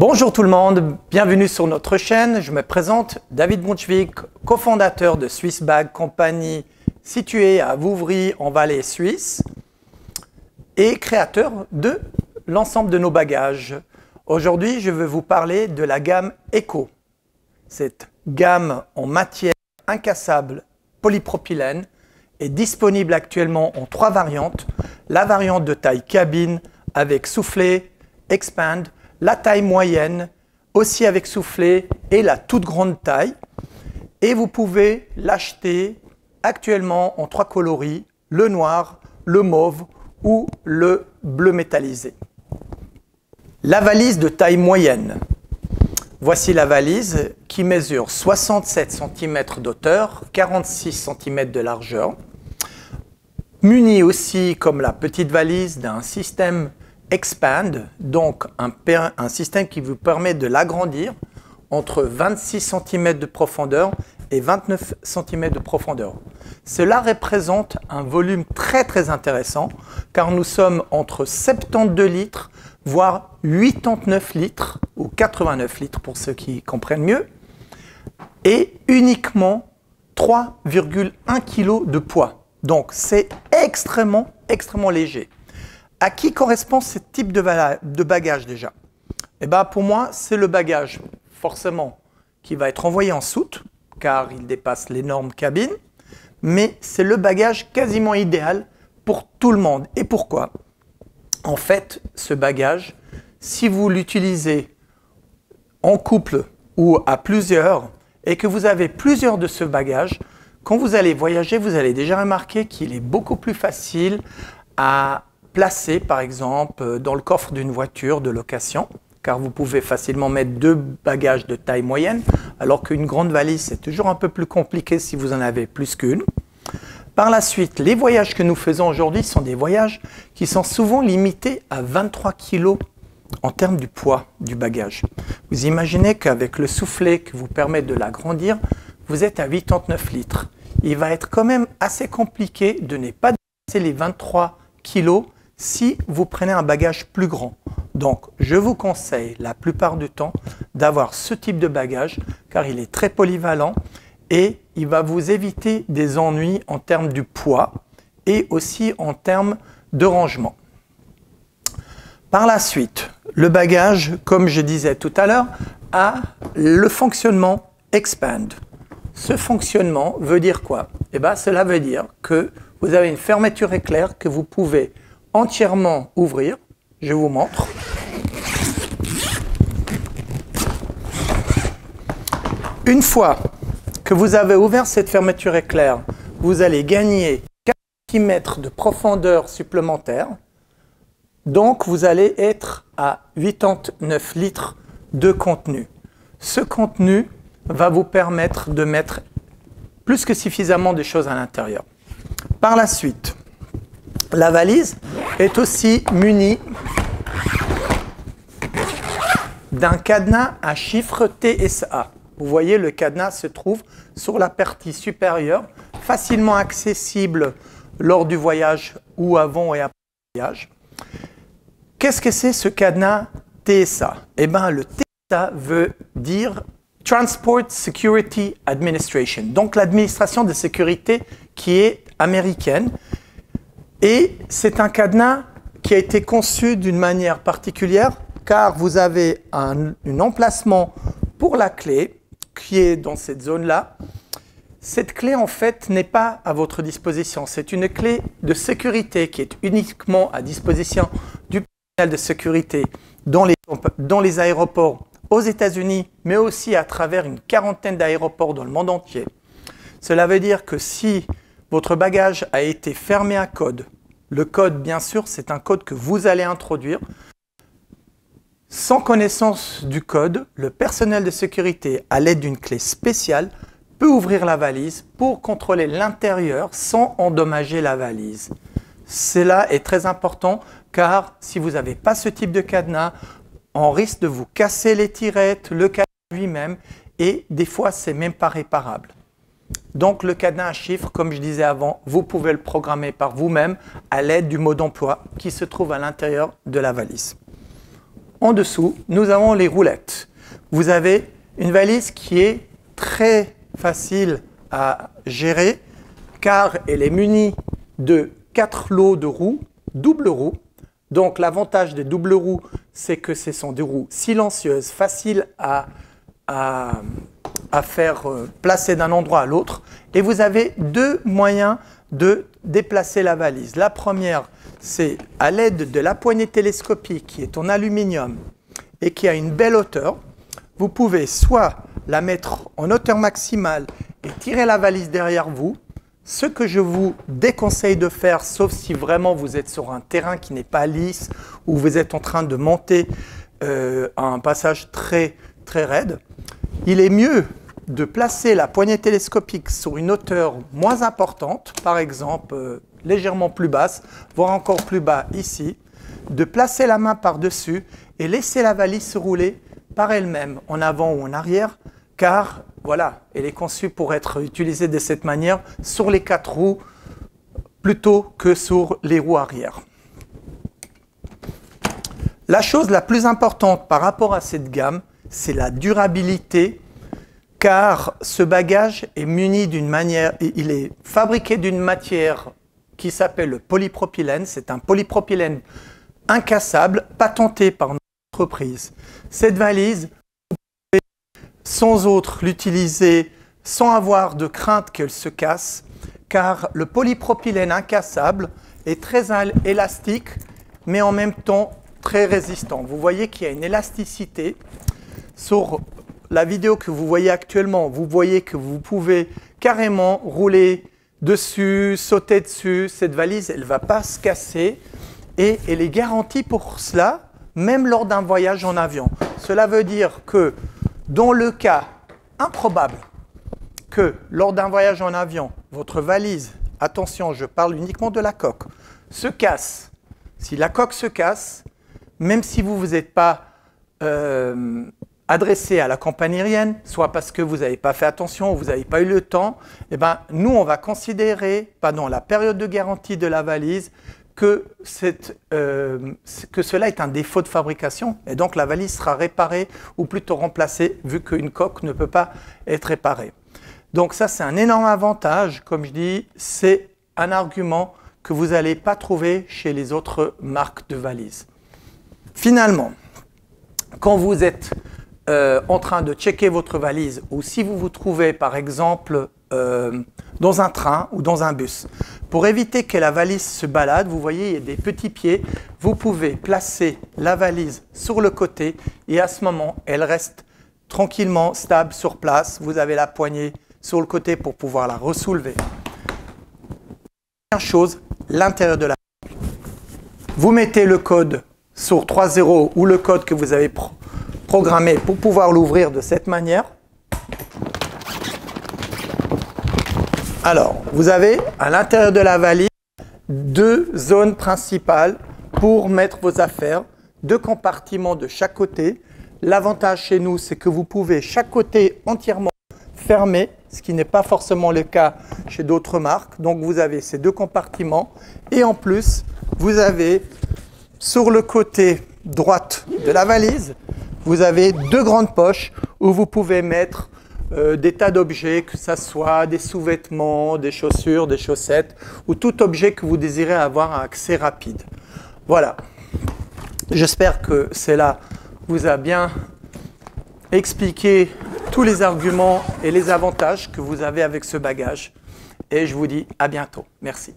Bonjour tout le monde, bienvenue sur notre chaîne. Je me présente, David Brunswick, cofondateur de Swiss Bag, compagnie située à Vouvry en Valais suisse et créateur de l'ensemble de nos bagages. Aujourd'hui, je vais vous parler de la gamme Eco. Cette gamme en matière incassable polypropylène est disponible actuellement en 3 variantes. La variante de taille cabine avec soufflet, expand, la taille moyenne, aussi avec soufflet et la toute grande taille. Et vous pouvez l'acheter actuellement en 3 coloris, le noir, le mauve ou le bleu métallisé. La valise de taille moyenne. Voici la valise qui mesure 67 cm d'hauteur, 46 cm de largeur. Munie aussi, comme la petite valise, d'un système Expand, donc un système qui vous permet de l'agrandir entre 26 cm de profondeur et 29 cm de profondeur. Cela représente un volume très intéressant car nous sommes entre 72 litres voire 89 litres ou 89 litres pour ceux qui comprennent mieux et uniquement 3,1 kg de poids. Donc c'est extrêmement léger. À qui correspond ce type de bagage déjà? Eh bien, pour moi, c'est le bagage forcément qui va être envoyé en soute car il dépasse les normes cabine, mais c'est le bagage quasiment idéal pour tout le monde. Et pourquoi? En fait, ce bagage, si vous l'utilisez en couple ou à plusieurs et que vous avez plusieurs de ce bagage, quand vous allez voyager, vous allez déjà remarquer qu'il est beaucoup plus facile à placer par exemple dans le coffre d'une voiture de location car vous pouvez facilement mettre 2 bagages de taille moyenne alors qu'une grande valise c'est toujours un peu plus compliqué si vous en avez plus qu'une. Par la suite, les voyages que nous faisons aujourd'hui sont des voyages qui sont souvent limités à 23 kg en termes du poids du bagage. Vous imaginez qu'avec le soufflet qui vous permet de l'agrandir, vous êtes à 89 litres. Il va être quand même assez compliqué de ne pas dépasser les 23 kg si vous prenez un bagage plus grand. Donc, je vous conseille la plupart du temps d'avoir ce type de bagage car il est très polyvalent et il va vous éviter des ennuis en termes du poids et aussi en termes de rangement. Par la suite, le bagage, comme je disais tout à l'heure, a le fonctionnement Expand. Ce fonctionnement veut dire quoi? Eh bien, cela veut dire que vous avez une fermeture éclair que vous pouvez entièrement ouvrir. Je vous montre. Une fois que vous avez ouvert cette fermeture éclair, vous allez gagner 4 cm de profondeur supplémentaire. Donc, vous allez être à 89 litres de contenu. Ce contenu va vous permettre de mettre plus que suffisamment de choses à l'intérieur. Par la suite, la valise est aussi munie d'un cadenas à chiffre TSA. Vous voyez, le cadenas se trouve sur la partie supérieure, facilement accessible lors du voyage ou avant et après le voyage. Qu'est-ce que c'est ce cadenas TSA? Eh bien, le TSA veut dire Transport Security Administration, donc l'administration de sécurité qui est américaine. Et c'est un cadenas qui a été conçu d'une manière particulière car vous avez un emplacement pour la clé qui est dans cette zone-là. Cette clé en fait n'est pas à votre disposition. C'est une clé de sécurité qui est uniquement à disposition du personnel de sécurité dans les aéroports aux États-Unis, mais aussi à travers une quarantaine d'aéroports dans le monde entier. Cela veut dire que si votre bagage a été fermé à code. Le code, bien sûr, c'est un code que vous allez introduire. Sans connaissance du code, le personnel de sécurité, à l'aide d'une clé spéciale, peut ouvrir la valise pour contrôler l'intérieur sans endommager la valise. Cela est très important car si vous n'avez pas ce type de cadenas, on risque de vous casser les tirettes, le cadenas lui-même et des fois, c'est même pas réparable. Donc le cadenas à chiffres, comme je disais avant, vous pouvez le programmer par vous-même à l'aide du mode d'emploi qui se trouve à l'intérieur de la valise. en dessous, nous avons les roulettes. Vous avez une valise qui est très facile à gérer car elle est munie de 4 lots de roues, double roue. Donc l'avantage des doubles roues, c'est que ce sont des roues silencieuses, faciles à faire placer d'un endroit à l'autre. Et vous avez deux moyens de déplacer la valise. La première, c'est à l'aide de la poignée télescopique qui est en aluminium et qui a une belle hauteur. Vous pouvez soit la mettre en hauteur maximale et tirer la valise derrière vous. Ce que je vous déconseille de faire, sauf si vraiment vous êtes sur un terrain qui n'est pas lisse ou vous êtes en train de monter à un passage très raide, il est mieux de placer la poignée télescopique sur une hauteur moins importante, par exemple légèrement plus basse, voire encore plus bas ici, de placer la main par-dessus et laisser la valise se rouler par elle-même, en avant ou en arrière, car voilà, elle est conçue pour être utilisée de cette manière sur les 4 roues plutôt que sur les roues arrière. La chose la plus importante par rapport à cette gamme, c'est la durabilité, car ce bagage est muni d'une manière, il est fabriqué d'une matière qui s'appelle le polypropylène. C'est un polypropylène incassable, patenté par notre entreprise. Cette valise, vous pouvez sans autre l'utiliser sans avoir de crainte qu'elle se casse, car le polypropylène incassable est très élastique, mais en même temps très résistant. Vous voyez qu'il y a une élasticité. Sur la vidéo que vous voyez actuellement, vous voyez que vous pouvez carrément rouler dessus, sauter dessus. Cette valise, elle ne va pas se casser et elle est garantie pour cela, même lors d'un voyage en avion. Cela veut dire que dans le cas improbable que lors d'un voyage en avion, votre valise, attention, je parle uniquement de la coque, se casse. Si la coque se casse, même si vous ne êtes pas adressé à la compagnie aérienne, soit parce que vous n'avez pas fait attention ou vous n'avez pas eu le temps, eh ben, nous, on va considérer pendant la période de garantie de la valise que cela est un défaut de fabrication et donc la valise sera réparée ou plutôt remplacée vu qu'une coque ne peut pas être réparée. Donc ça, c'est un énorme avantage. Comme je dis, c'est un argument que vous n'allez pas trouver chez les autres marques de valises. Finalement, quand vous êtes en train de checker votre valise ou si vous vous trouvez par exemple dans un train ou dans un bus, pour éviter que la valise se balade, vous voyez il y a des petits pieds, vous pouvez placer la valise sur le côté et à ce moment elle reste tranquillement stable sur place. Vous avez la poignée sur le côté pour pouvoir la ressoulever. Première chose, l'intérieur de la valise. Vous mettez le code sur 3.0 ou le code que vous avez programmé pour pouvoir l'ouvrir de cette manière. Alors, vous avez à l'intérieur de la valise 2 zones principales pour mettre vos affaires, 2 compartiments de chaque côté. L'avantage chez nous, c'est que vous pouvez chaque côté entièrement fermer, ce qui n'est pas forcément le cas chez d'autres marques. Donc, vous avez ces 2 compartiments et en plus, vous avez sur le côté droite de la valise, vous avez 2 grandes poches où vous pouvez mettre des tas d'objets, que ce soit des sous-vêtements, des chaussures, des chaussettes ou tout objet que vous désirez avoir un accès rapide. Voilà. J'espère que cela vous a bien expliqué tous les arguments et les avantages que vous avez avec ce bagage. Et je vous dis à bientôt. Merci.